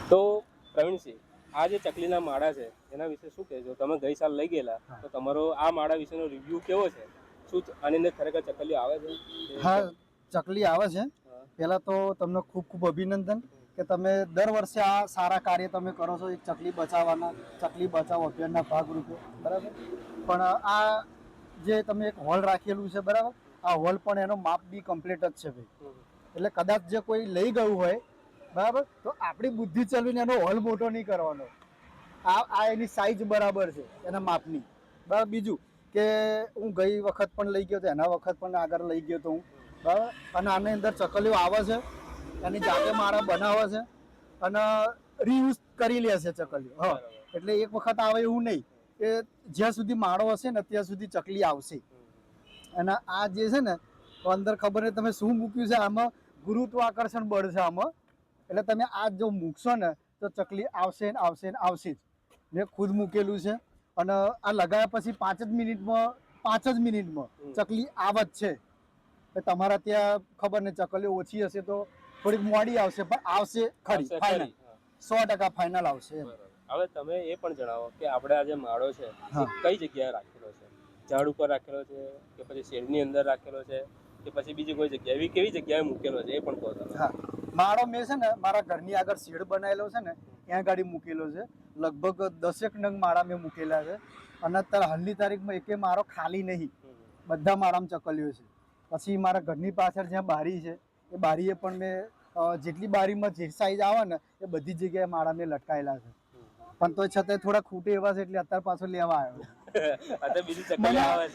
તો પ્રવીણસિંહ, આ જે ચકલીના માળા છે એના વિશે શું કહેજો? તમે ગઈ સાલ લઈ ગયેલા, તો તમારો આ માળા વિશેનો રિવ્યુ કેવો છે? શું આની અંદર ખરેખર ચકલીઓ આવે છે? હા, ચકલી આવે છે. પહેલા તો તમને ખૂબ ખૂબ અભિનંદન કે તમે દર વર્ષે આ સારા કાર્ય તમે કરો છો, એક ચકલી બચાવવાના, ચકલી બચાવો અભિયાનના ભાગરૂપે, બરાબર. પણ આ જે તમે એક હોલ રાખેલું છે, બરાબર, આ હોલ પણ એનો માપ બી કમ્પ્લીટ જ છે ભાઈ. એટલે કદાચ જે કોઈ લઈ ગયું હોય, બરાબર, તો આપણી બુદ્ધિ ચલાવીને એનો હોલ મોટો નહીં કરવાનો. આ એની સાઈઝ બરાબર છે એના માપની, બરાબર. બીજું કે હું ગઈ વખત પણ લઈ ગયો હતો, એના વખત પણ આગળ લઈ ગયો હતો હું, બરાબર. અને આની અંદર ચકલીઓ આવે છે, એની જાતે માળા બનાવે છે અને રીયુઝ કરી લે છે ચકલીઓ. હા, એટલે એક વખત આવે એવું નહીં, કે જ્યાં સુધી માળો હશે ને ત્યાં સુધી ચકલી આવશે. અને આ જે છે ને, તો અંદર ખબર નહીં તમે શું મૂક્યું છે આમાં, ગુરુત્વાકર્ષણ બળ છે આમાં. એટલે તમે આ જો મૂકશો ને તો ચકલી આવશે ને આવશે ને આવશે જ. મેં ખુદ મૂકેલું છે અને આ લગાવ્યા પછી 5 જ મિનિટમાં ચકલી આવે જ છે. તમારા ત્યાં ખબર ને ચકલીઓ ઓછી હશે તો થોડીક મોડી આવશે, પણ આવશે ખરી, ફાઇનલ 100% ફાઇનલ આવશે. હવે તમે એ પણ જણાવો કે આપણે આ જે માળો છે એ કઈ જગ્યાએ રાખેલો છે? ઝાડ ઉપર રાખેલો છે કે પછી શેડની અંદર રાખેલો છે કે પછી બીજી કોઈ જગ્યાએ? એવી કેવી જગ્યાએ મૂકેલો છે એ પણ કહો તમે. હા, માળો મેં છે ને મારા ઘરની આગળ શેડ બનાવેલો છે ને ત્યાં ગાડી મૂકેલો છે. લગભગ 10 નંગ માળા મેં મૂકેલા છે અને અત્યારે હાલની તારીખમાં એકે માળો ખાલી નહીં, બધા માળામાં ચકલીઓ છે. પછી મારા ઘરની પાછળ જ્યાં બારી છે એ બારીએ પણ મેં જેટલી બારીમાં જે સાઈઝ આવે ને એ બધી જગ્યાએ માળા મેં લટકાયેલા છે. પણ તો છતાંય થોડા ખૂટે એવા છે એટલે અત્યારે પાછો લેવા આવ્યો.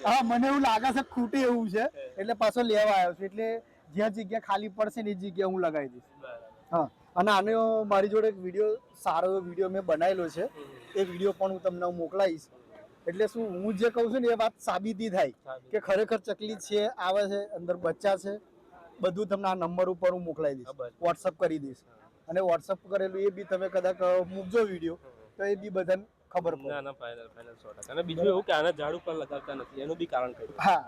હા, મને એવું લાગે છે ખૂટે એવું છે એટલે પાછો લેવા આવ્યો છે. એટલે જ્યાં જગ્યા ખાલી પડશે ને એ જગ્યા હું લગાવી દઈશ. હા, અને આનો મારી જોડે એક વિડીયો, સારો વિડીયો મેં બનાવેલો છે, એ વિડીયો પણ હું તમને મોકલાવીશ. એટલે શું હું જે કહું છું ને એ વાત સાબિતી થાય કે ખરેખર ચકલી છે, આવે છે, અંદર બચ્ચા છે. બધું તમને આ નંબર ઉપર હું મોકલાવી દઈશ, વોટ્સઅપ કરી દઈશ. અને વોટ્સઅપ કરેલું એ બી તમે કદાચ મૂકજો વિડીયો તો એ બી બધાને ખબર પડે. ના ના, ફાઇનલ 100%. અને બીજું એવું કે આના ઝાડ ઉપર લગાવતા નથી, એનું બી કારણ કયું? હા,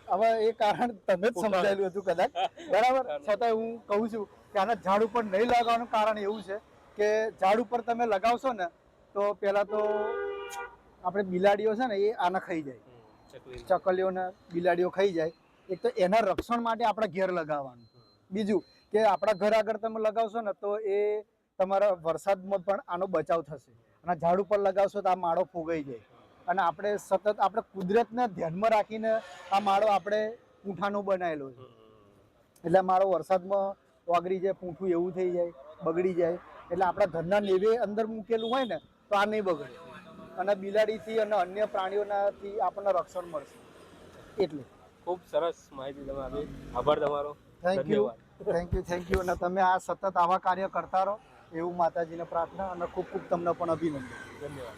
હવે એ કારણ તમે જ સમજાયેલું હતું કદાચ, બરાબર. છતાં હું કહું છું કે આના ઝાડ ઉપર નહીં લગાવવાનું કારણ એવું છે કે ઝાડ ઉપર તમે લગાવશો ને તો પહેલા તો આપણે બિલાડીઓ છે ને એ આને ખાઈ જાય, ચકલીઓને બિલાડીઓ ખાઈ જાય. એક તો એના રક્ષણ માટે આપણે ઘેર લગાવવાનું. બીજું કે આપણા ઘર આગળ તમે લગાવશો ને તો એ તમારા વરસાદમાં પણ આનો બચાવ થશે. અને ઝાડ ઉપર લગાવશો તો આ માળો ફૂગાઈ જાય. અને આપણે સતત આપણે કુદરતને ધ્યાનમાં રાખીને આ માળો આપણે પૂંઠાનો બનાવેલો છે. એટલે માળો વરસાદમાં ઓગળી જાય, પૂંઠું એવું થઈ જાય, બગડી જાય. એટલે આપણા ઘરના નેવે અંદર મૂકેલું હોય ને તો આ નહીં બગડે. અને બિલાડીથી અને અન્ય પ્રાણીઓનાથી આપણને રક્ષણ મળશે. એટલે ખૂબ સરસ માહિતી તમે આપી, આભાર તમારો. Thank you. અને તમે આ સતત આવા કાર્ય કરતા રહો એવું માતાજીને પ્રાર્થના, અને ખૂબ ખૂબ તમને પણ અભિનંદન. ધન્યવાદ.